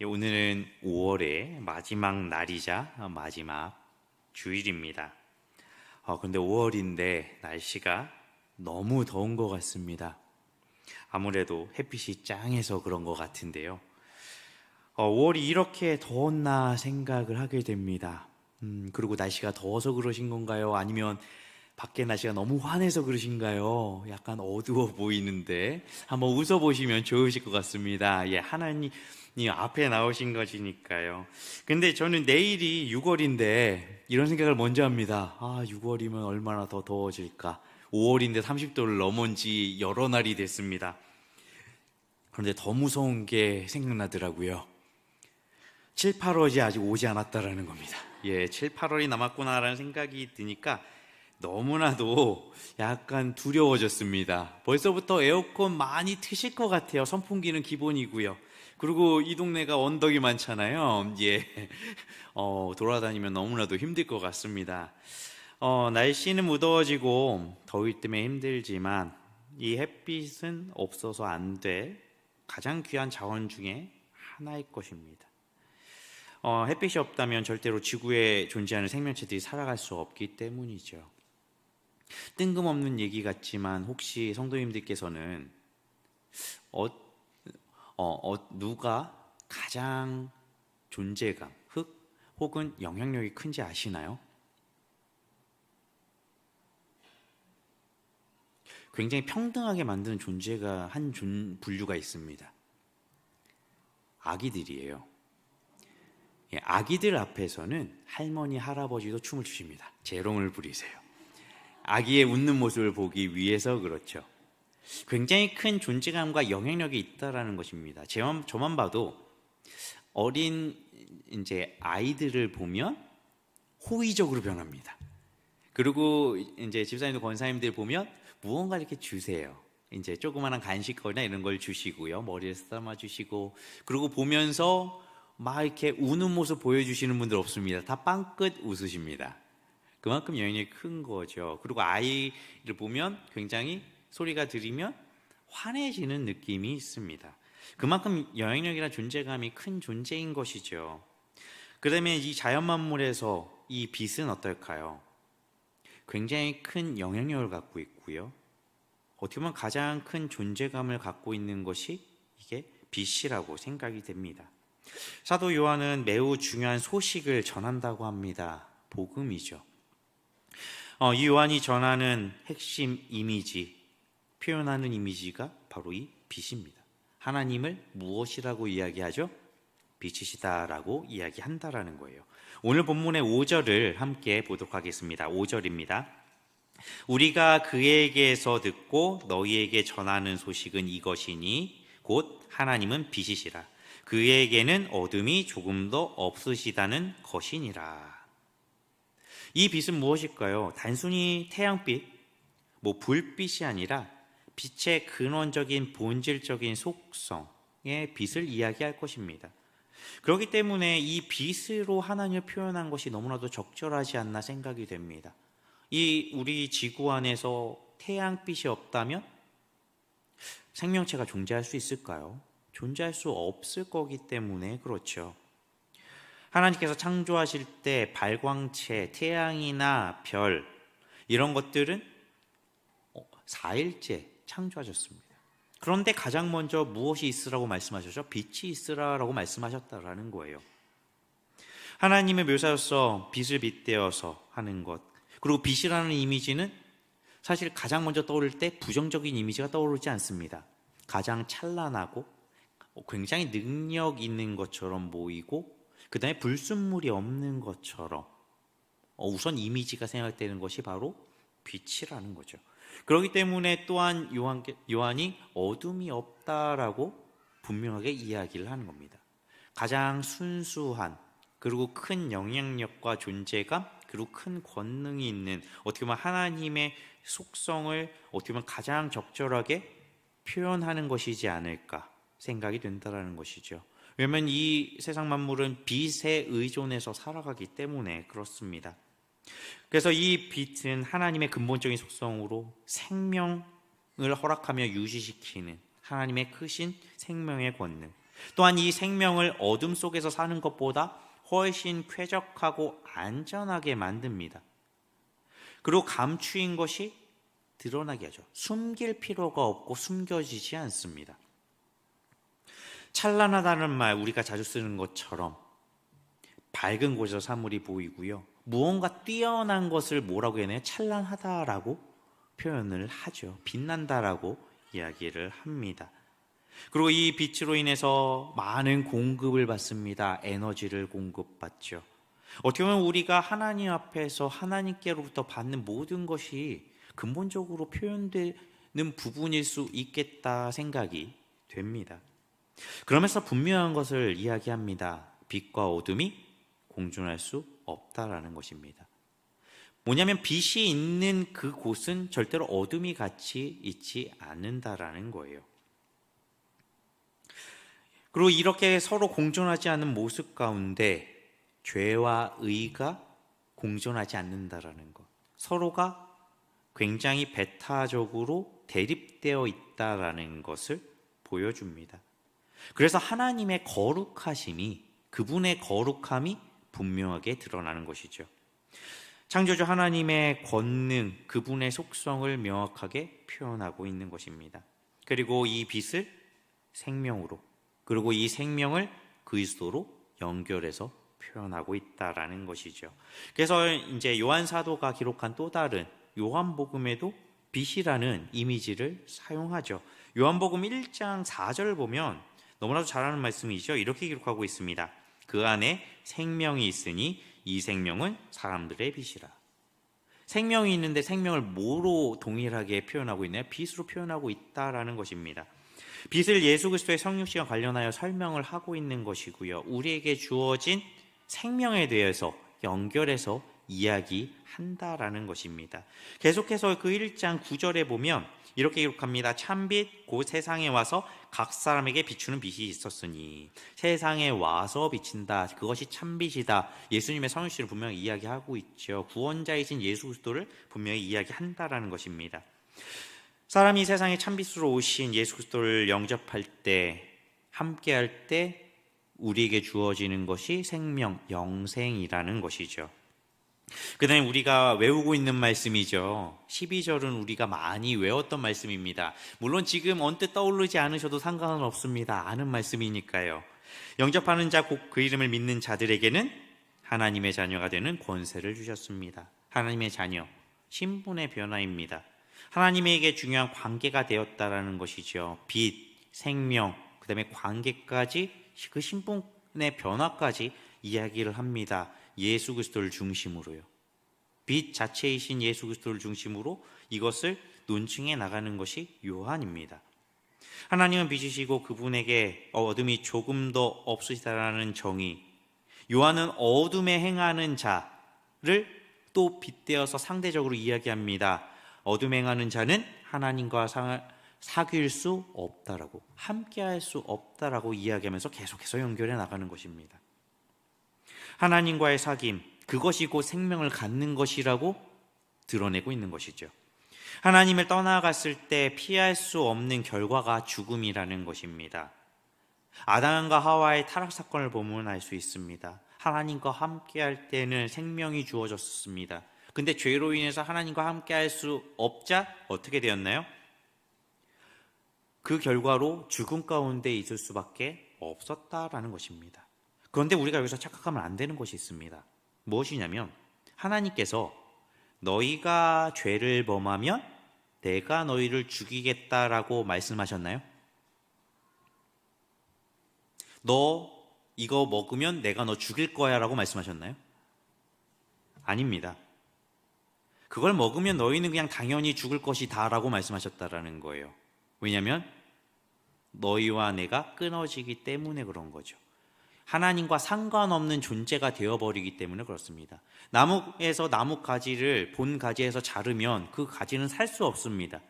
오늘은 5월의 마지막 날이자 마지막 주일입니다. 그런데 5월인데 날씨가 너무 더운 것 같습니다. 아무래도 햇빛이 짱해서 그런 것 같은데요. 5월이 이렇게 더웠나 생각을 하게 됩니다. 그리고 날씨가 더워서 그러신 건가요? 아니면 밖에 날씨가 너무 환해서 그러신가요? 약간 어두워 보이는데 한번 웃어보시면 좋으실 것 같습니다. 예, 하나님 앞에 나오신 것이니까요. 근데 저는 내일이 6월인데 이런 생각을 먼저 합니다. 6월이면 얼마나 더 더워질까? 5월인데 30도를 넘은 지 여러 날이 됐습니다. 그런데 더 무서운 게 생각나더라고요. 7, 8월이 아직 오지 않았다라는 겁니다. 예, 7, 8월이 남았구나라는 생각이 드니까 너무나도 약간 두려워졌습니다. 벌써부터 에어컨 많이 트실 것 같아요. 선풍기는 기본이고요. 그리고 이 동네가 언덕이 많잖아요. 예, 돌아다니면 너무나도 힘들 것 같습니다. 날씨는 무더워지고 더위 때문에 힘들지만 이 햇빛은 없어서 안 될 가장 귀한 자원 중에 하나일 것입니다. 햇빛이 없다면 절대로 지구에 존재하는 생명체들이 살아갈 수 없기 때문이죠. 뜬금없는 얘기 같지만 혹시 성도님들께서는 누가 가장 존재감, 혹은 영향력이 큰지 아시나요? 굉장히 평등하게 만드는 존재가 한 분류가 있습니다. 아기들이에요. 예, 아기들 앞에서는 할머니, 할아버지도 춤을 추십니다. 재롱을 부리세요. 아기의 웃는 모습을 보기 위해서 그렇죠. 굉장히 큰 존재감과 영향력이 있다라는 것입니다. 저만 봐도 어린 이제 아이들을 보면 호의적으로 변합니다. 그리고 이제 집사님들 권사님들 보면 무언가 이렇게 주세요. 이제 조그마한 간식거리나 이런 걸 주시고요. 머리에 쓰다마 주시고, 그리고 보면서 막 이렇게 우는 모습 보여주시는 분들 없습니다. 다 빵긋 웃으십니다. 그만큼 영향력이 큰 거죠. 그리고 아이를 보면 굉장히 소리가 들리면 환해지는 느낌이 있습니다. 그만큼 영향력이나 존재감이 큰 존재인 것이죠. 그다음에 이 자연 만물에서 이 빛은 어떨까요? 굉장히 큰 영향력을 갖고 있고요. 어떻게 보면 가장 큰 존재감을 갖고 있는 것이 이게 빛이라고 생각이 됩니다. 사도 요한은 매우 중요한 소식을 전한다고 합니다. 복음이죠. 이 요한이 전하는 핵심 이미지, 표현하는 이미지가 바로 이 빛입니다. 하나님을 무엇이라고 이야기하죠? 빛이시다라고 이야기한다라는 거예요. 오늘 본문의 5절을 함께 보도록 하겠습니다. 5절입니다. 우리가 그에게서 듣고 너희에게 전하는 소식은 이것이니 곧 하나님은 빛이시라. 그에게는 어둠이 조금도 없으시다는 것이니라. 이 빛은 무엇일까요? 단순히 태양빛, 불빛이 아니라 빛의 근원적인 본질적인 속성의 빛을 이야기할 것입니다. 그렇기 때문에 이 빛으로 하나님을 표현한 것이 너무나도 적절하지 않나 생각이 됩니다. 우리 지구 안에서 태양빛이 없다면 생명체가 존재할 수 있을까요? 존재할 수 없을 거기 때문에 그렇죠. 하나님께서 창조하실 때 발광체, 태양이나 별 이런 것들은 4일째 창조하셨습니다. 그런데 가장 먼저 무엇이 있으라고 말씀하셨죠? 빛이 있으라고 말씀하셨다라는 거예요. 하나님의 묘사로서 빛을 빗대어서 하는 것, 그리고 빛이라는 이미지는 사실 가장 먼저 떠오를 때 부정적인 이미지가 떠오르지 않습니다. 가장 찬란하고 굉장히 능력 있는 것처럼 보이고, 그 다음에 불순물이 없는 것처럼 우선 이미지가 생각되는 것이 바로 빛이라는 거죠. 그렇기 때문에 또한 요한이 어둠이 없다라고 분명하게 이야기를 하는 겁니다. 가장 순수한, 그리고 큰 영향력과 존재감, 그리고 큰 권능이 있는, 어떻게 보면 하나님의 속성을 어떻게 보면 가장 적절하게 표현하는 것이지 않을까 생각이 된다는 것이죠. 왜냐하면 이 세상 만물은 빛에 의존해서 살아가기 때문에 그렇습니다. 그래서 이 빛은 하나님의 근본적인 속성으로 생명을 허락하며 유지시키는 하나님의 크신 생명의 권능, 또한 이 생명을 어둠 속에서 사는 것보다 훨씬 쾌적하고 안전하게 만듭니다. 그리고 감추인 것이 드러나게 하죠. 숨길 필요가 없고 숨겨지지 않습니다. 찬란하다는 말, 우리가 자주 쓰는 것처럼 밝은 곳에서 사물이 보이고요. 무언가 뛰어난 것을 뭐라고 해야 하나요? 찬란하다라고 표현을 하죠. 빛난다라고 이야기를 합니다. 그리고 이 빛으로 인해서 많은 공급을 받습니다. 에너지를 공급받죠. 어떻게 보면 우리가 하나님 앞에서 하나님께로부터 받는 모든 것이 근본적으로 표현되는 부분일 수 있겠다 생각이 됩니다. 그러면서 분명한 것을 이야기합니다. 빛과 어둠이 공존할 수 없다라는 것입니다. 뭐냐면 빛이 있는 그곳은 절대로 어둠이 같이 있지 않는다라는 거예요. 그리고 이렇게 서로 공존하지 않는 모습 가운데 죄와 의가 공존하지 않는다라는 것, 서로가 굉장히 배타적으로 대립되어 있다라는 것을 보여줍니다. 그래서 하나님의 거룩하심이, 그분의 거룩함이 분명하게 드러나는 것이죠. 창조주 하나님의 권능, 그분의 속성을 명확하게 표현하고 있는 것입니다. 그리고 이 빛을 생명으로, 그리고 이 생명을 그리스도로 연결해서 표현하고 있다라는 것이죠. 그래서 이제 요한 사도가 기록한 또 다른 요한복음에도 빛이라는 이미지를 사용하죠. 요한복음 1장 4절을 보면 너무나도 잘 아는 말씀이죠. 이렇게 기록하고 있습니다. 그 안에 생명이 있으니 이 생명은 사람들의 빛이라. 생명이 있는데 생명을 뭐로 동일하게 표현하고 있나요? 빛으로 표현하고 있다라는 것입니다. 빛을 예수 그리스도의 성육신과 관련하여 설명을 하고 있는 것이고요. 우리에게 주어진 생명에 대해서 연결해서 이야기한다라는 것입니다. 계속해서 그 1장 9절에 보면 이렇게 기록합니다. 참빛 곧 세상에 와서 각 사람에게 비추는 빛이 있었으니, 세상에 와서 비친다, 그것이 참빛이다. 예수님의 성육신을 분명히 이야기하고 있죠. 구원자이신 예수 그리스도를 분명히 이야기한다라는 것입니다. 사람이 세상에 참빛으로 오신 예수 그리스도를 영접할 때, 함께할 때 우리에게 주어지는 것이 생명, 영생이라는 것이죠. 그 다음에 우리가 외우고 있는 말씀이죠. 12절은 우리가 많이 외웠던 말씀입니다. 물론 지금 언뜻 떠오르지 않으셔도 상관은 없습니다. 아는 말씀이니까요. 영접하는 자, 곧 그 이름을 믿는 자들에게는 하나님의 자녀가 되는 권세를 주셨습니다. 하나님의 자녀, 신분의 변화입니다. 하나님에게 중요한 관계가 되었다라는 것이죠. 빛, 생명, 그 다음에 관계까지, 그 신분의 변화까지 이야기를 합니다. 예수 그리스도를 중심으로요. 빛 자체이신 예수 그리스도를 중심으로 이것을 논증해 나가는 것이 요한입니다. 하나님은 빛이시고 그분에게 어둠이 조금도 없으시다라는 정의, 요한은 어둠에 행하는 자를 또 빗대어서 상대적으로 이야기합니다. 어둠에 행하는 자는 하나님과 사귈 수 없다라고, 함께할 수 없다라고 이야기하면서 계속해서 연결해 나가는 것입니다. 하나님과의 사귐, 그것이 곧 생명을 갖는 것이라고 드러내고 있는 것이죠. 하나님을 떠나갔을 때 피할 수 없는 결과가 죽음이라는 것입니다. 아담과 하와의 타락 사건을 보면 알 수 있습니다. 하나님과 함께할 때는 생명이 주어졌습니다. 근데 죄로 인해서 하나님과 함께할 수 없자 어떻게 되었나요? 그 결과로 죽음 가운데 있을 수밖에 없었다라는 것입니다. 그런데 우리가 여기서 착각하면 안 되는 것이 있습니다. 무엇이냐면 하나님께서 너희가 죄를 범하면 내가 너희를 죽이겠다라고 말씀하셨나요? 너 이거 먹으면 내가 너 죽일 거야 라고 말씀하셨나요? 아닙니다. 그걸 먹으면 너희는 그냥 당연히 죽을 것이다 라고 말씀하셨다라는 거예요. 왜냐하면 너희와 내가 끊어지기 때문에 그런 거죠. 하나님과 상관없는 존재가 되어버리기 때문에 그렇습니다. 나무에서 나무 가지를 본 가지에서 자르면 그 가지는 살 수 없습니다.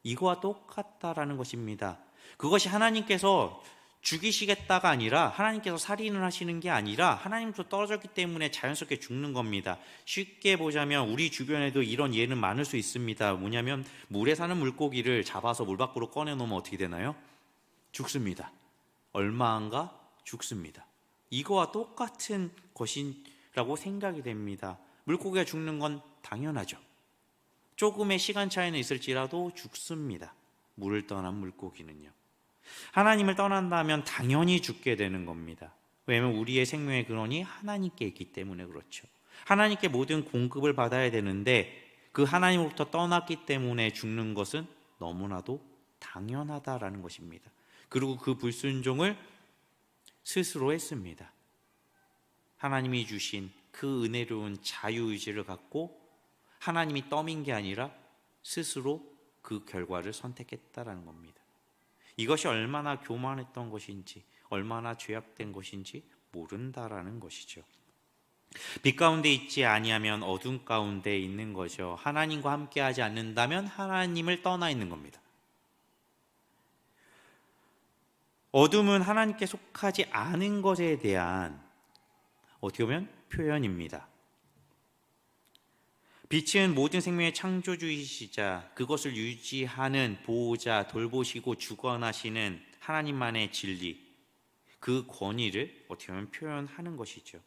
이거와 똑같다라는 것입니다. 그것이 하나님께서 죽이시겠다가 아니라, 하나님께서 살인을 하시는 게 아니라 하나님도 떨어졌기 때문에 자연스럽게 죽는 겁니다. 쉽게 보자면 우리 주변에도 이런 예는 많을 수 있습니다. 뭐냐면 물에 사는 물고기를 잡아서 물 밖으로 꺼내놓으면 어떻게 되나요? 죽습니다. 얼마 안가 죽습니다. 이거와 똑같은 것이라고 생각이 됩니다. 물고기가 죽는 건 당연하죠. 조금의 시간 차이는 있을지라도 죽습니다. 물을 떠난 물고기는요. 하나님을 떠난다면 당연히 죽게 되는 겁니다. 왜냐하면 우리의 생명의 근원이 하나님께 있기 때문에 그렇죠. 하나님께 모든 공급을 받아야 되는데 그 하나님으로부터 떠났기 때문에 죽는 것은 너무나도 당연하다라는 것입니다. 그리고 그 불순종을 스스로 했습니다. 하나님이 주신 그 은혜로운 자유의지를 갖고 하나님이 떠민 게 아니라 스스로 그 결과를 선택했다라는 겁니다. 이것이 얼마나 교만했던 것인지, 얼마나 죄악된 것인지 모른다라는 것이죠. 빛 가운데 있지 아니하면 어둠 가운데 있는 거죠. 하나님과 함께하지 않는다면 하나님을 떠나 있는 겁니다. 어둠은 하나님께 속하지 않은 것에 대한 어떻게 보면 표현입니다. 빛은 모든 생명의 창조주이시자 그것을 유지하는 보호자, 돌보시고 주관하시는 하나님만의 진리, 그 권위를 어떻게 보면 표현하는 것이죠.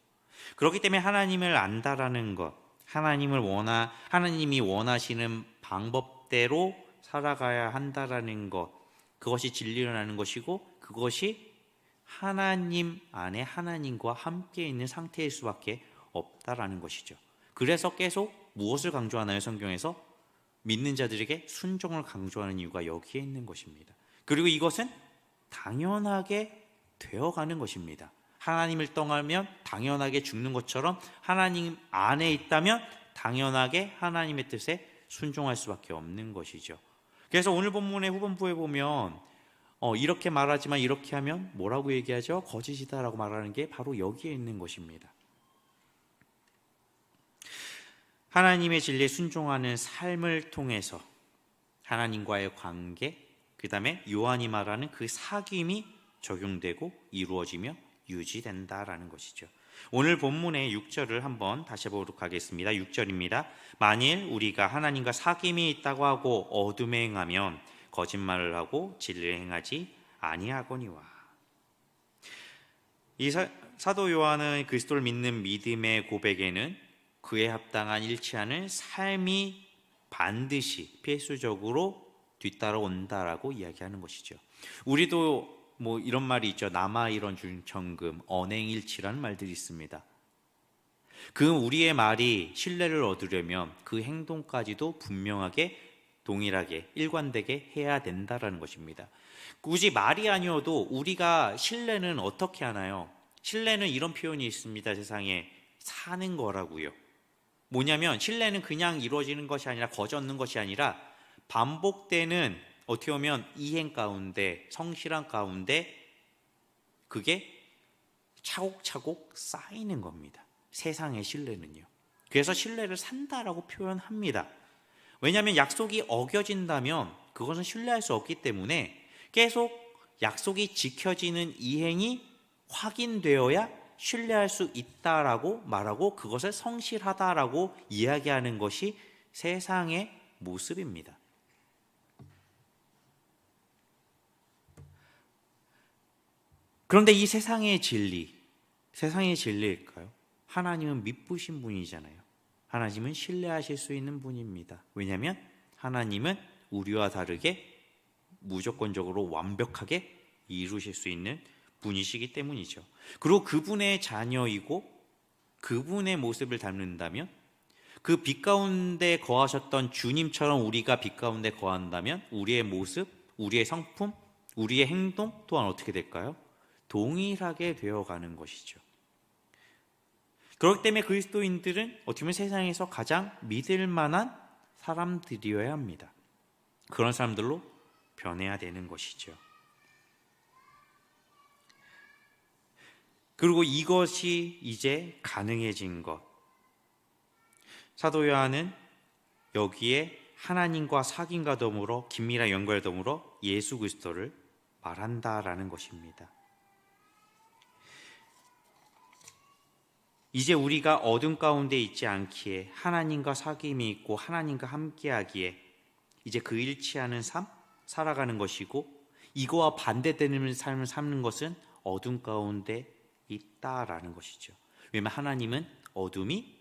그렇기 때문에 하나님을 안다라는 것, 하나님이 원하시는 방법대로 살아가야 한다라는 것, 그것이 진리라는 것이고 그것이 하나님 안에 하나님과 함께 있는 상태일 수밖에 없다라는 것이죠. 그래서 계속 무엇을 강조하나요? 성경에서 믿는 자들에게 순종을 강조하는 이유가 여기에 있는 것입니다. 그리고 이것은 당연하게 되어가는 것입니다. 하나님을 떠나면 당연하게 죽는 것처럼 하나님 안에 있다면 당연하게 하나님의 뜻에 순종할 수밖에 없는 것이죠. 그래서 오늘 본문의 후반부에 보면 이렇게 말하지만 이렇게 하면 뭐라고 얘기하죠? 거짓이다라고 말하는 게 바로 여기에 있는 것입니다. 하나님의 진리에 순종하는 삶을 통해서 하나님과의 관계, 그 다음에 요한이 말하는 그 사귐이 적용되고 이루어지며 유지된다라는 것이죠. 오늘 본문의 6절을 한번 다시 보도록 하겠습니다. 6절입니다. 만일 우리가 하나님과 사귐이 있다고 하고 어둠에 행하면 거짓말을 하고 진리를 행하지 아니하거니와. 이 사도 요한은 그리스도를 믿는 믿음의 고백에는 그에 합당한 일치하는 삶이 반드시 필수적으로 뒤따라온다라고 이야기하는 것이죠. 우리도 이런 말이 있죠. 남아일원 준청금, 언행일치라는 말들이 있습니다. 그 우리의 말이 신뢰를 얻으려면 그 행동까지도 분명하게 동일하게 일관되게 해야 된다라는 것입니다. 굳이 말이 아니어도 우리가 신뢰는 어떻게 하나요? 신뢰는 이런 표현이 있습니다. 세상에 사는 거라고요. 뭐냐면 신뢰는 그냥 이루어지는 것이 아니라 거저없는 것이 아니라 반복되는 어떻게 보면 이행 가운데 성실한 가운데 그게 차곡차곡 쌓이는 겁니다. 세상의 신뢰는요. 그래서 신뢰를 산다라고 표현합니다. 왜냐하면 약속이 어겨진다면 그것은 신뢰할 수 없기 때문에 계속 약속이 지켜지는 이행이 확인되어야 신뢰할 수 있다라고 말하고 그것을 성실하다라고 이야기하는 것이 세상의 모습입니다. 그런데 이 세상의 진리일까요? 하나님은 믿으신 분이잖아요. 하나님은 신뢰하실 수 있는 분입니다. 왜냐하면 하나님은 우리와 다르게 무조건적으로 완벽하게 이루실 수 있는 분이시기 때문이죠. 그리고 그분의 자녀이고 그분의 모습을 닮는다면 그 빛 가운데 거하셨던 주님처럼 우리가 빛 가운데 거한다면 우리의 모습, 우리의 성품, 우리의 행동 또한 어떻게 될까요? 동일하게 되어가는 것이죠. 그렇기 때문에 그리스도인들은 어떻게 보면 세상에서 가장 믿을 만한 사람들이어야 합니다. 그런 사람들로 변해야 되는 것이죠. 그리고 이것이 이제 가능해진 것. 사도 요한은 여기에 하나님과 사귐과 더불어 긴밀한 연결 더불어 예수 그리스도를 말한다라는 것입니다. 이제 우리가 어둠 가운데 있지 않기에 하나님과 사귐이 있고 하나님과 함께하기에 이제 그 일치하는 삶 살아가는 것이고 이거와 반대되는 삶을 사는 것은 어둠 가운데 있다라는 것이죠. 왜냐하면 하나님은 어둠이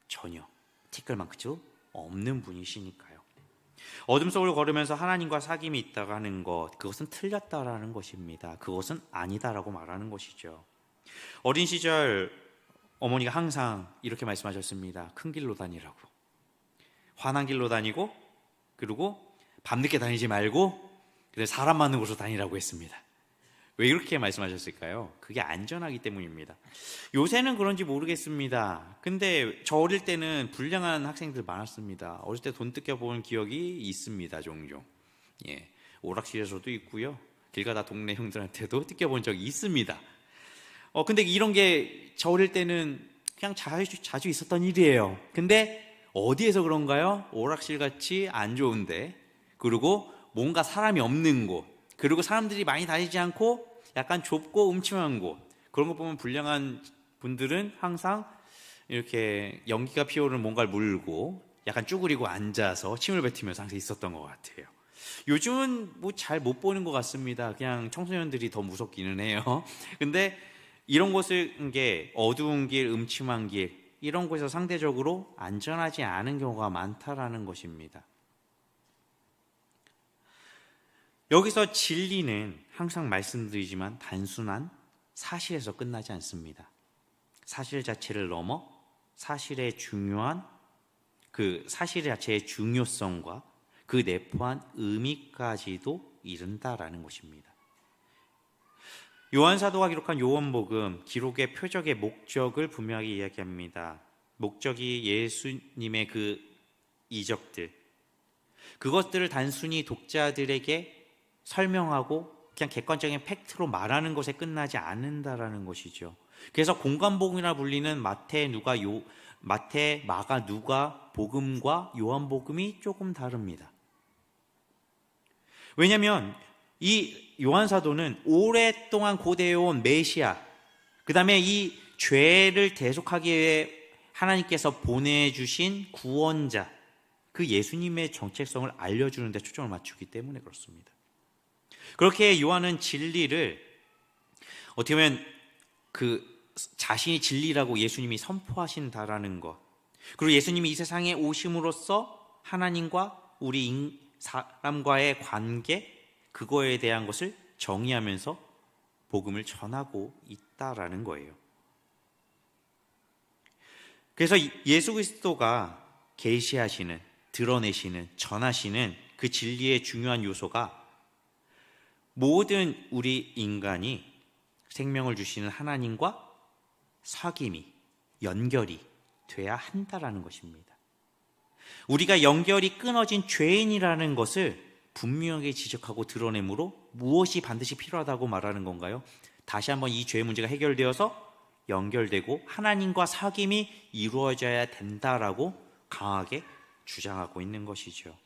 전혀 티끌만큼도 없는 분이시니까요. 어둠 속을 걸으면서 하나님과 사귐이 있다고 하는 것, 그것은 틀렸다라는 것입니다. 그것은 아니다라고 말하는 것이죠. 어린 시절 어머니가 항상 이렇게 말씀하셨습니다. 큰 길로 다니라고. 환한 길로 다니고, 그리고 밤늦게 다니지 말고 사람 많은 곳으로 다니라고 했습니다. 왜 이렇게 말씀하셨을까요? 그게 안전하기 때문입니다. 요새는 그런지 모르겠습니다. 근데 저 어릴 때는 불량한 학생들 많았습니다. 어릴 때 돈 뜯겨본 기억이 있습니다. 종종. 예, 오락실에서도 있고요. 길 가다 동네 형들한테도 뜯겨본 적이 있습니다. 근데 이런 게 저 어릴 때는 그냥 자주 있었던 일이에요. 근데 어디에서 그런가요? 오락실 같이 안 좋은데, 그리고 뭔가 사람이 없는 곳, 그리고 사람들이 많이 다니지 않고 약간 좁고 음침한 곳, 그런 거 보면 불량한 분들은 항상 이렇게 연기가 피어오르는 뭔가를 물고 약간 쭈그리고 앉아서 침을 뱉으면서 항상 있었던 것 같아요. 요즘은 뭐 잘 못 보는 것 같습니다. 그냥 청소년들이 더 무섭기는 해요. 근데 이런 곳을 게 어두운 길, 음침한 길, 이런 곳에서 상대적으로 안전하지 않은 경우가 많다라는 것입니다. 여기서 진리는 항상 말씀드리지만 단순한 사실에서 끝나지 않습니다. 사실 자체를 넘어 사실의 중요한 그 사실 자체의 중요성과 그 내포한 의미까지도 이른다라는 것입니다. 요한 사도가 기록한 요한복음 기록의 표적의 목적을 분명하게 이야기합니다. 목적이 예수님의 그 이적들, 그것들을 단순히 독자들에게 설명하고 그냥 객관적인 팩트로 말하는 것에 끝나지 않는다라는 것이죠. 그래서 공관복음이라 불리는 마태, 마가, 누가 복음과 요한복음이 조금 다릅니다. 왜냐하면 이 요한사도는 오랫동안 고대해온 메시아, 그 다음에 이 죄를 대속하기 위해 하나님께서 보내주신 구원자, 그 예수님의 정체성을 알려주는 데 초점을 맞추기 때문에 그렇습니다. 그렇게 요한은 진리를 어떻게 보면 그 자신이 진리라고 예수님이 선포하신다라는 것, 그리고 예수님이 이 세상에 오심으로써 하나님과 우리 사람과의 관계, 그거에 대한 것을 정의하면서 복음을 전하고 있다라는 거예요. 그래서 예수 그리스도가 계시하시는, 드러내시는, 전하시는 그 진리의 중요한 요소가 모든 우리 인간이 생명을 주시는 하나님과 사귐이, 연결이 돼야 한다라는 것입니다. 우리가 연결이 끊어진 죄인이라는 것을 분명하게 지적하고 드러내므로 무엇이 반드시 필요하다고 말하는 건가요? 다시 한번 이 죄의 문제가 해결되어서 연결되고 하나님과 사귐이 이루어져야 된다라고 강하게 주장하고 있는 것이죠.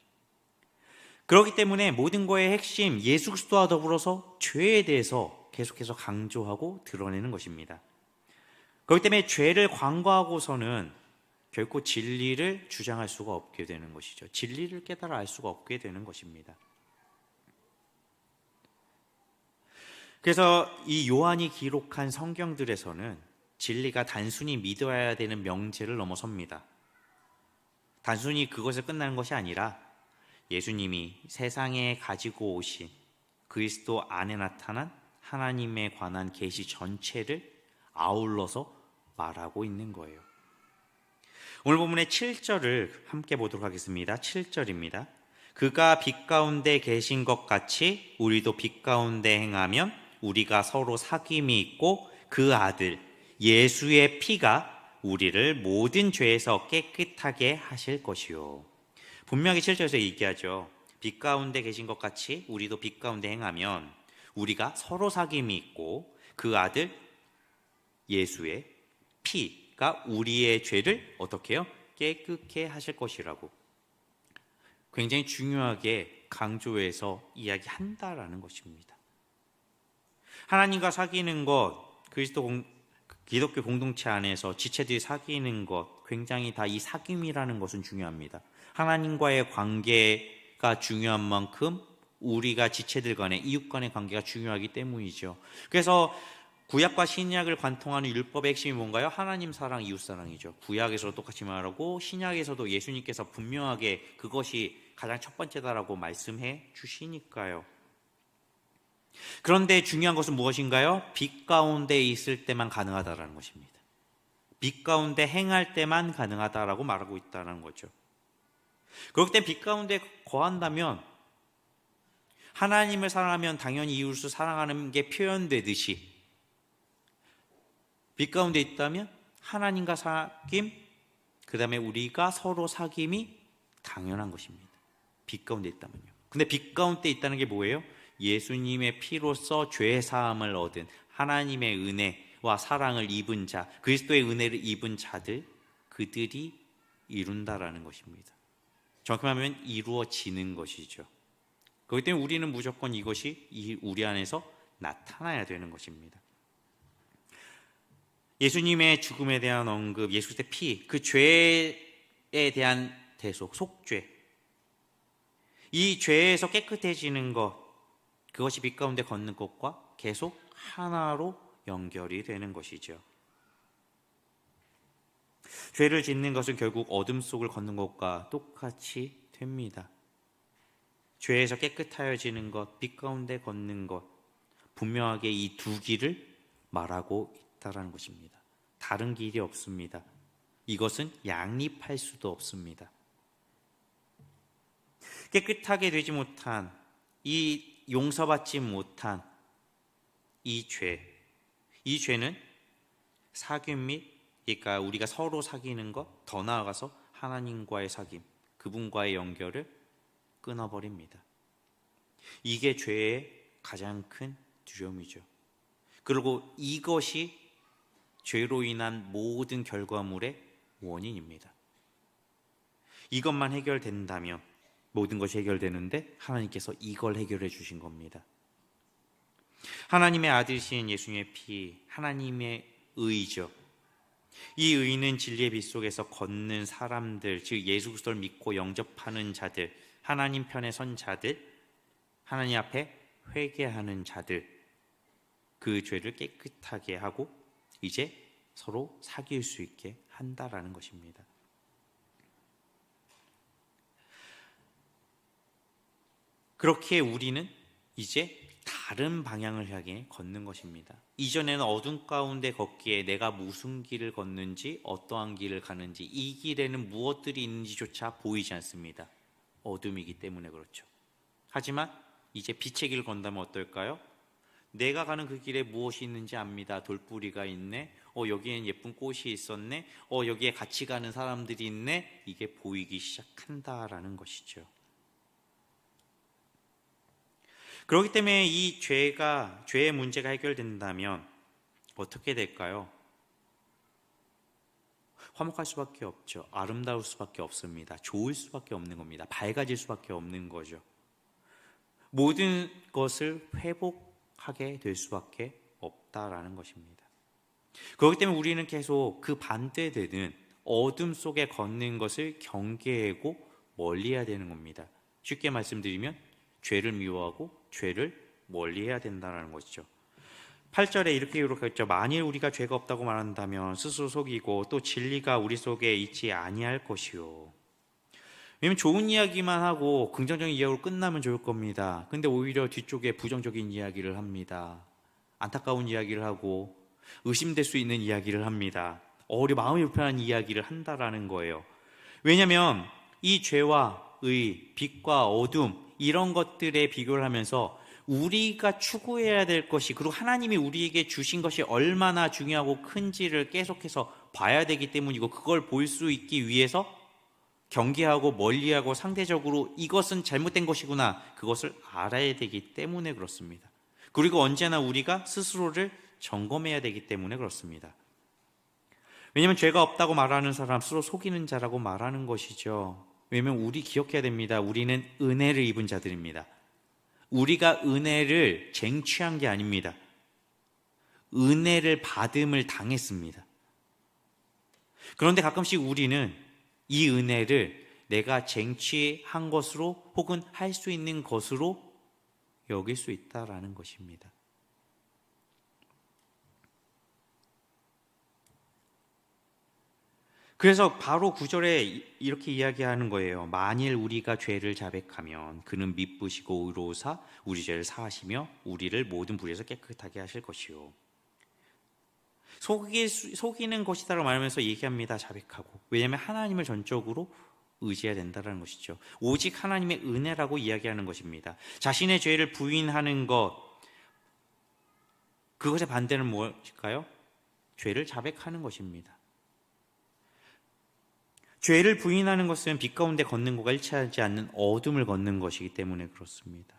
그렇기 때문에 모든 것의 핵심, 예수 그리스도와 더불어서 죄에 대해서 계속해서 강조하고 드러내는 것입니다. 그렇기 때문에 죄를 관과하고서는 결코 진리를 주장할 수가 없게 되는 것이죠. 진리를 깨달아 알 수가 없게 되는 것입니다. 그래서 이 요한이 기록한 성경들에서는 진리가 단순히 믿어야 되는 명제를 넘어섭니다. 단순히 그것에 끝나는 것이 아니라 예수님이 세상에 가지고 오신 그리스도 안에 나타난 하나님에 관한 계시 전체를 아울러서 말하고 있는 거예요. 오늘 본문의 7절을 함께 보도록 하겠습니다. 7절입니다. 그가 빛 가운데 계신 것 같이 우리도 빛 가운데 행하면 우리가 서로 사귐이 있고 그 아들 예수의 피가 우리를 모든 죄에서 깨끗하게 하실 것이요. 분명히 7절에서 얘기하죠. 빛 가운데 계신 것 같이 우리도 빛 가운데 행하면 우리가 서로 사귐이 있고 그 아들 예수의 피가 우리의 죄를 어떻게 해요? 깨끗게 하실 것이라고 굉장히 중요하게 강조해서 이야기한다라는 것입니다. 하나님과 사귀는 것, 기독교 공동체 안에서 지체들이 사귀는 것, 굉장히 다 이 사귐이라는 것은 중요합니다. 하나님과의 관계가 중요한 만큼 우리가 지체들 간의 이웃 간의 관계가 중요하기 때문이죠. 그래서 구약과 신약을 관통하는 율법의 핵심이 뭔가요? 하나님 사랑, 이웃 사랑이죠. 구약에서도 똑같이 말하고 신약에서도 예수님께서 분명하게 그것이 가장 첫 번째다라고 말씀해 주시니까요. 그런데 중요한 것은 무엇인가요? 빛 가운데 있을 때만 가능하다라는 것입니다. 빛 가운데 행할 때만 가능하다라고 말하고 있다는 거죠. 그렇기 때문에 빛 가운데 거한다면 하나님을 사랑하면 당연히 이웃을 사랑하는 게 표현되듯이 빛 가운데 있다면 하나님과 사귐, 그 다음에 우리가 서로 사귐이 당연한 것입니다. 빛 가운데 있다면요. 근데 빛 가운데 있다는 게 뭐예요? 예수님의 피로써 죄 사함을 얻은 하나님의 은혜와 사랑을 입은 자, 그리스도의 은혜를 입은 자들, 그들이 이룬다라는 것입니다. 정확히 말하면 이루어지는 것이죠. 그렇기 때문에 우리는 무조건 이것이 우리 안에서 나타나야 되는 것입니다. 예수님의 죽음에 대한 언급, 예수의 피, 그 죄에 대한 대속, 속죄, 이 죄에서 깨끗해지는 것, 그것이 빛 가운데 걷는 것과 계속 하나로 연결이 되는 것이죠. 죄를 짓는 것은 결국 어둠 속을 걷는 것과 똑같이 됩니다. 죄에서 깨끗하여지는 것, 빛 가운데 걷는 것, 분명하게 이 두 길을 말하고 있다는 것입니다. 다른 길이 없습니다. 이것은 양립할 수도 없습니다. 깨끗하게 되지 못한, 이 용서받지 못한 이 죄는 사귐 및, 그러니까 우리가 서로 사귀는 것, 더 나아가서 하나님과의 사귐, 그분과의 연결을 끊어버립니다. 이게 죄의 가장 큰 두려움이죠. 그리고 이것이 죄로 인한 모든 결과물의 원인입니다. 이것만 해결된다면 모든 것이 해결되는데 하나님께서 이걸 해결해 주신 겁니다. 하나님의 아들이신 예수님의 피, 하나님의 의죠. 이 의는 진리의 빛 속에서 걷는 사람들, 즉 예수 그리스도를 믿고 영접하는 자들, 하나님 편에 선 자들, 하나님 앞에 회개하는 자들, 그 죄를 깨끗하게 하고 이제 서로 사귈 수 있게 한다라는 것입니다. 그렇게 우리는 이제 다른 방향을 향해 걷는 것입니다. 이전에는 어둠 가운데 걷기에 내가 무슨 길을 걷는지, 어떠한 길을 가는지, 이 길에는 무엇들이 있는지조차 보이지 않습니다. 어둠이기 때문에 그렇죠. 하지만 이제 빛의 길을 건다면 어떨까요? 내가 가는 그 길에 무엇이 있는지 압니다. 돌뿌리가 있네. 여기엔 예쁜 꽃이 있었네. 여기에 같이 가는 사람들이 있네. 이게 보이기 시작한다라는 것이죠. 그렇기 때문에 이 죄의 문제가 해결된다면 어떻게 될까요? 화목할 수밖에 없죠. 아름다울 수밖에 없습니다. 좋을 수밖에 없는 겁니다. 밝아질 수밖에 없는 거죠. 모든 것을 회복하게 될 수밖에 없다라는 것입니다. 그렇기 때문에 우리는 계속 그 반대되는 어둠 속에 걷는 것을 경계하고 멀리해야 되는 겁니다. 쉽게 말씀드리면 죄를 미워하고 죄를 멀리해야 된다는 것이죠. 8절에 이렇게 기록했죠. 만일 우리가 죄가 없다고 말한다면 스스로 속이고 또 진리가 우리 속에 있지 아니할 것이요. 왜냐면 좋은 이야기만 하고 긍정적인 이야기로 끝나면 좋을 겁니다. 근데 오히려 뒤쪽에 부정적인 이야기를 합니다. 안타까운 이야기를 하고 의심될 수 있는 이야기를 합니다. 우리 마음이 불편한 이야기를 한다라는 거예요. 왜냐하면 이 죄와 의, 빛과 어둠, 이런 것들에 비교를 하면서 우리가 추구해야 될 것이, 그리고 하나님이 우리에게 주신 것이 얼마나 중요하고 큰지를 계속해서 봐야 되기 때문이고, 그걸 볼 수 있기 위해서 경계하고 멀리하고 상대적으로 이것은 잘못된 것이구나, 그것을 알아야 되기 때문에 그렇습니다. 그리고 언제나 우리가 스스로를 점검해야 되기 때문에 그렇습니다. 왜냐하면 죄가 없다고 말하는 사람 스스로 속이는 자라고 말하는 것이죠. 왜냐하면 우리 기억해야 됩니다. 우리는 은혜를 입은 자들입니다. 우리가 은혜를 쟁취한 게 아닙니다. 은혜를 받음을 당했습니다. 그런데 가끔씩 우리는 이 은혜를 내가 쟁취한 것으로 혹은 할 수 있는 것으로 여길 수 있다라는 것입니다. 그래서 바로 9절에 이렇게 이야기하는 거예요. 만일 우리가 죄를 자백하면 그는 미쁘시고 의로우사 우리 죄를 사하시며 우리를 모든 불의에서 깨끗하게 하실 것이요. 속이는 것이다라고 말하면서 얘기합니다. 자백하고. 왜냐하면 하나님을 전적으로 의지해야 된다는 것이죠. 오직 하나님의 은혜라고 이야기하는 것입니다. 자신의 죄를 부인하는 것, 그것의 반대는 무엇일까요? 죄를 자백하는 것입니다. 죄를 부인하는 것은 빛 가운데 걷는 것과 일치하지 않는 어둠을 걷는 것이기 때문에 그렇습니다.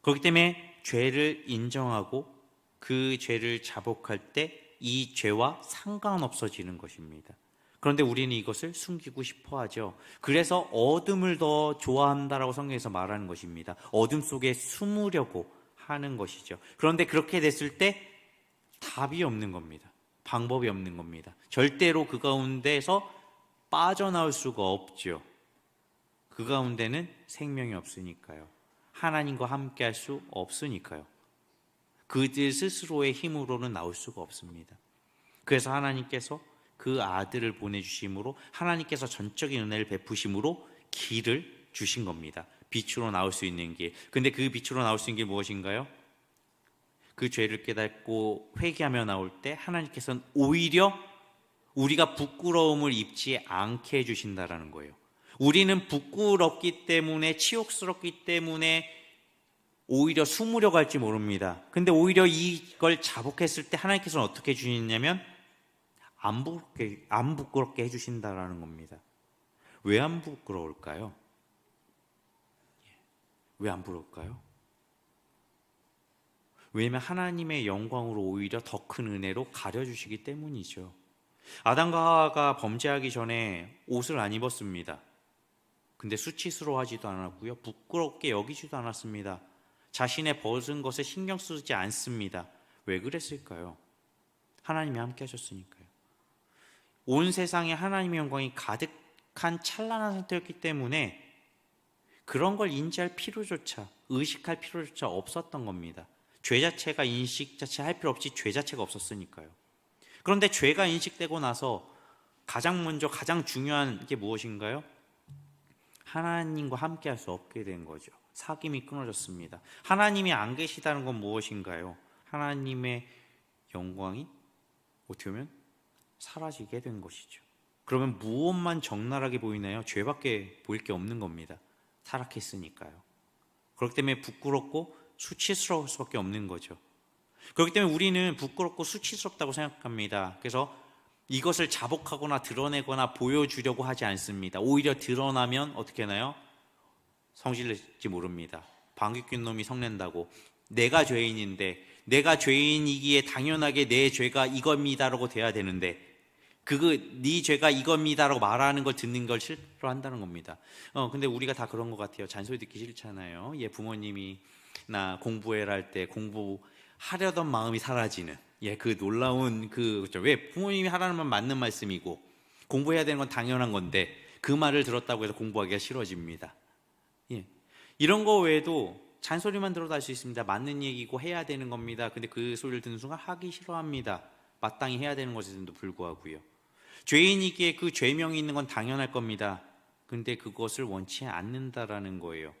그렇기 때문에 죄를 인정하고 그 죄를 자복할 때 이 죄와 상관없어지는 것입니다. 그런데 우리는 이것을 숨기고 싶어 하죠. 그래서 어둠을 더 좋아한다라고 성경에서 말하는 것입니다. 어둠 속에 숨으려고 하는 것이죠. 그런데 그렇게 됐을 때 답이 없는 겁니다. 방법이 없는 겁니다. 절대로 그 가운데서 빠져나올 수가 없죠. 그 가운데는 생명이 없으니까요. 하나님과 함께 할 수 없으니까요. 그들 스스로의 힘으로는 나올 수가 없습니다. 그래서 하나님께서 그 아들을 보내주심으로 하나님께서 전적인 은혜를 베푸심으로 길을 주신 겁니다. 빛으로 나올 수 있는 길. 근데 그 빛으로 나올 수 있는 게 무엇인가요? 그 죄를 깨닫고 회개하며 나올 때 하나님께서는 오히려 우리가 부끄러움을 입지 않게 해주신다라는 거예요. 우리는 부끄럽기 때문에, 치욕스럽기 때문에 오히려 숨으려고 할지 모릅니다. 근데 오히려 이걸 자복했을 때 하나님께서는 어떻게 해주시냐면 안 부끄럽게 해주신다라는 겁니다. 왜 안 부끄러울까요? 왜 안 부끄러울까요? 왜냐하면 하나님의 영광으로 오히려 더 큰 은혜로 가려주시기 때문이죠. 아담과 하와가 범죄하기 전에 옷을 안 입었습니다. 근데 수치스러워하지도 않았고요. 부끄럽게 여기지도 않았습니다. 자신의 벗은 것에 신경 쓰지 않습니다. 왜 그랬을까요? 하나님이 함께 하셨으니까요. 온 세상에 하나님의 영광이 가득한 찬란한 상태였기 때문에 그런 걸 인지할 필요조차, 의식할 필요조차 없었던 겁니다. 죄 자체가 인식 자체 할 필요 없이 죄 자체가 없었으니까요. 그런데 죄가 인식되고 나서 가장 먼저 가장 중요한 게 무엇인가요? 하나님과 함께 할 수 없게 된 거죠. 사귐이 끊어졌습니다. 하나님이 안 계시다는 건 무엇인가요? 하나님의 영광이 어떻게 보면 사라지게 된 것이죠. 그러면 무엇만 적나라하게 보이나요? 죄밖에 보일 게 없는 겁니다. 타락했으니까요. 그렇기 때문에 부끄럽고 수치스러울 수밖에 없는 거죠. 그렇기 때문에 우리는 부끄럽고 수치스럽다고 생각합니다. 그래서 이것을 자복하거나 드러내거나 보여주려고 하지 않습니다. 오히려 드러나면 어떻게 하나요? 성질낼지 모릅니다. 방귀 뀐 놈이 성낸다고 내가 죄인인데, 내가 죄인이기에 당연하게 내 죄가 이겁니다라고 돼야 되는데 네 죄가 이겁니다라고 말하는 걸 듣는 걸 싫어한다는 겁니다. 근데 우리가 다 그런 것 같아요. 잔소리 듣기 싫잖아요. 부모님이 나 공부해라 할 때 공부하려던 마음이 사라지는 그 놀라운 그렇죠. 왜 부모님이 하라는 말 맞는 말씀이고 공부해야 되는 건 당연한 건데 그 말을 들었다고 해서 공부하기가 싫어집니다. 이런 거 외에도 잔소리만 들어도 알 수 있습니다. 맞는 얘기고 해야 되는 겁니다. 근데 그 소리를 듣는 순간 하기 싫어합니다. 마땅히 해야 되는 것에도 불구하고요. 죄인이기에 그 죄명이 있는 건 당연할 겁니다. 근데 그것을 원치 않는다라는 거예요.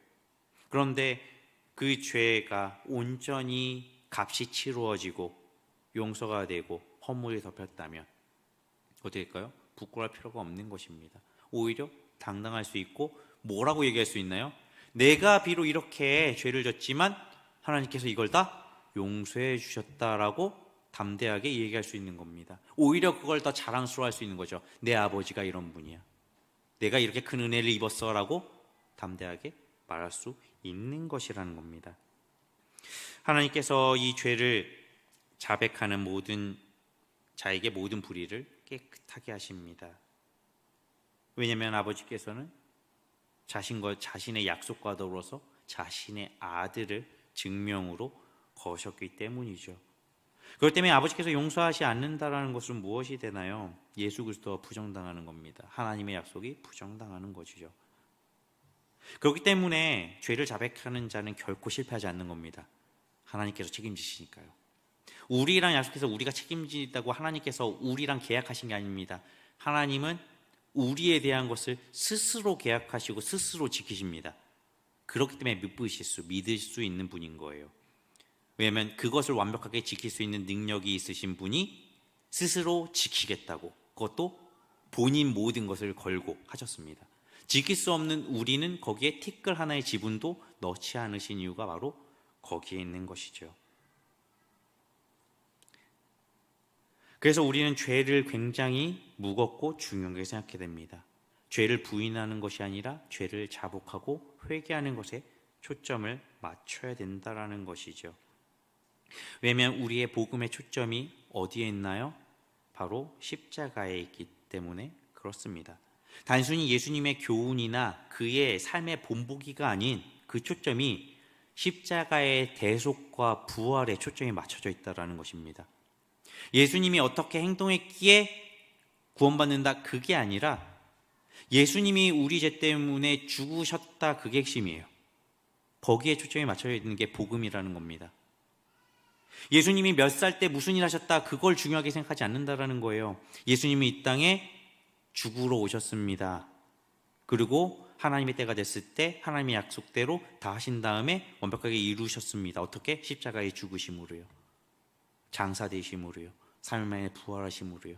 그런데 그 죄가 온전히 값이 치루어지고 용서가 되고 허물이 덮였다면 어떻게 될까요? 부끄러울 필요가 없는 것입니다. 오히려 당당할 수 있고 뭐라고 얘기할 수 있나요? 내가 비록 이렇게 죄를 졌지만 하나님께서 이걸 다 용서해 주셨다라고 담대하게 얘기할 수 있는 겁니다. 오히려 그걸 더 자랑스러워할 수 있는 거죠. 내 아버지가 이런 분이야. 내가 이렇게 큰 은혜를 입었어 라고 담대하게 말할 수 있는 것이라는 겁니다. 하나님께서 이 죄를 자백하는 모든 자에게 모든 불의를 깨끗하게 하십니다. 왜냐하면 아버지께서는 자신의 약속과 더불어서 자신의 아들을 증명으로 거셨기 때문이죠. 그렇기 때문에 아버지께서 용서하지 않는다라는 것은 무엇이 되나요? 예수 그리스도가 부정당하는 겁니다. 하나님의 약속이 부정당하는 것이죠. 그렇기 때문에 죄를 자백하는 자는 결코 실패하지 않는 겁니다. 하나님께서 책임지시니까요. 우리랑 약속해서 우리가 책임진다고 하나님께서 우리랑 계약하신 게 아닙니다. 하나님은 우리에 대한 것을 스스로 계약하시고 스스로 지키십니다. 그렇기 때문에 믿을 수 있는 분인 거예요. 왜냐하면 그것을 완벽하게 지킬 수 있는 능력이 있으신 분이 스스로 지키겠다고, 그것도 본인 모든 것을 걸고 하셨습니다. 지킬 수 없는 우리는 거기에 티끌 하나의 지분도 넣지 않으신 이유가 바로 거기에 있는 것이죠. 그래서 우리는 죄를 굉장히 무겁고 중요하게 생각해야 됩니다. 죄를 부인하는 것이 아니라 죄를 자복하고 회개하는 것에 초점을 맞춰야 된다는 것이죠. 왜냐하면 우리의 복음의 초점이 어디에 있나요? 바로 십자가에 있기 때문에 그렇습니다. 단순히 예수님의 교훈이나 그의 삶의 본보기가 아닌 그 초점이 십자가의 대속과 부활에 초점이 맞춰져 있다는 것입니다. 예수님이 어떻게 행동했기에 구원받는다, 그게 아니라 예수님이 우리 죄 때문에 죽으셨다, 그게 핵심이에요. 거기에 초점이 맞춰져 있는 게 복음이라는 겁니다. 예수님이 몇 살 때 무슨 일 하셨다, 그걸 중요하게 생각하지 않는다라는 거예요. 예수님이 이 땅에 죽으러 오셨습니다. 그리고 하나님의 때가 됐을 때 하나님의 약속대로 다 하신 다음에 완벽하게 이루셨습니다. 어떻게? 십자가의 죽으심으로요, 장사되심으로요, 3일 만에 부활하심으로요.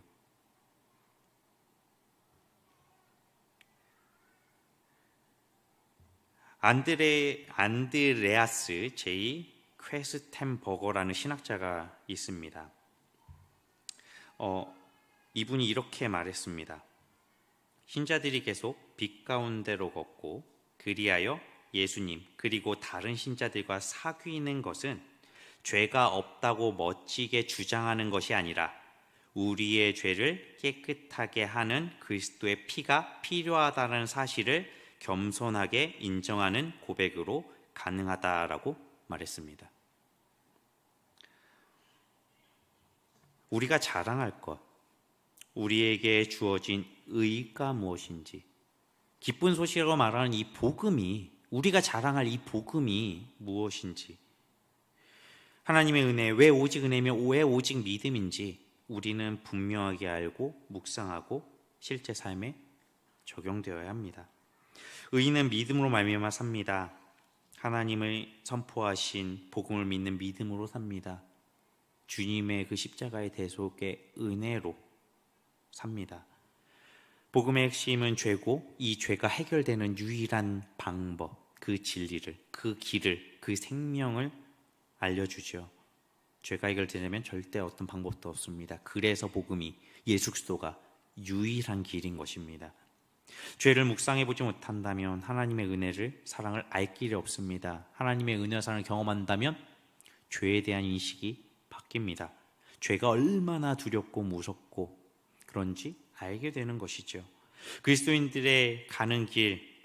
안드레아스 제 퀘스텐버거라는 신학자가 있습니다. 이분이 이렇게 말했습니다. 신자들이 계속 빛 가운데로 걷고 그리하여 예수님 그리고 다른 신자들과 사귀는 것은 죄가 없다고 멋지게 주장하는 것이 아니라 우리의 죄를 깨끗하게 하는 그리스도의 피가 필요하다는 사실을 겸손하게 인정하는 고백으로 가능하다라고 말했습니다. 우리가 자랑할 것, 우리에게 주어진 의가 무엇인지, 기쁜 소식으로 말하는 이 복음이, 우리가 자랑할 이 복음이 무엇인지, 하나님의 은혜, 왜 오직 은혜며 왜 오직 믿음인지 우리는 분명하게 알고 묵상하고 실제 삶에 적용되어야 합니다. 의인은 믿음으로 말미암아 삽니다. 하나님을 선포하신 복음을 믿는 믿음으로 삽니다. 주님의 그 십자가의 대속의 은혜로 삽니다. 복음의 핵심은 죄고, 이 죄가 해결되는 유일한 방법, 그 진리를, 그 길을, 그 생명을 알려주죠. 죄가 해결되려면 절대 어떤 방법도 없습니다. 그래서 복음이, 예수 그리스도가 유일한 길인 것입니다. 죄를 묵상해보지 못한다면 하나님의 은혜를, 사랑을 알 길이 없습니다. 하나님의 은혜와 사랑을 경험한다면 죄에 대한 인식이 바뀝니다. 죄가 얼마나 두렵고 무섭고 그런지 알게 되는 것이죠. 그리스도인들의 가는 길,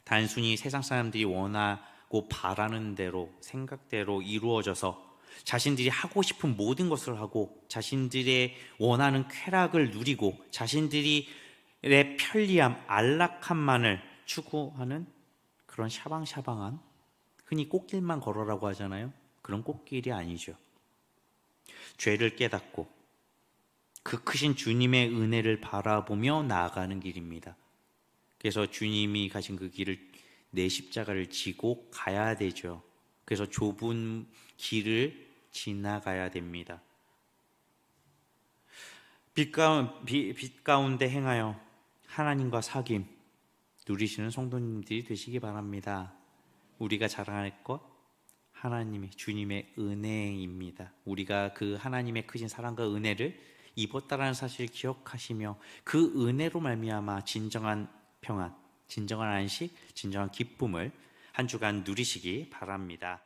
단순히 세상 사람들이 원하고 바라는 대로, 생각대로 이루어져서 자신들이 하고 싶은 모든 것을 하고 자신들의 원하는 쾌락을 누리고 자신들의 편리함, 안락함만을 추구하는 그런 샤방샤방한, 흔히 꽃길만 걸어라고 하잖아요. 그런 꽃길이 아니죠. 죄를 깨닫고 그 크신 주님의 은혜를 바라보며 나아가는 길입니다. 그래서 주님이 가신 그 길을, 내 십자가를 지고 가야 되죠. 그래서 좁은 길을 지나가야 됩니다. 빛 가운데 행하여 하나님과 사귐 누리시는 성도님들이 되시기 바랍니다. 우리가 자랑할 것, 하나님의, 주님의 은혜입니다. 우리가 그 하나님의 크신 사랑과 은혜를 입었다라는 사실을 기억하시며 그 은혜로 말미암아 진정한 평안, 진정한 안식, 진정한 기쁨을 한 주간 누리시기 바랍니다.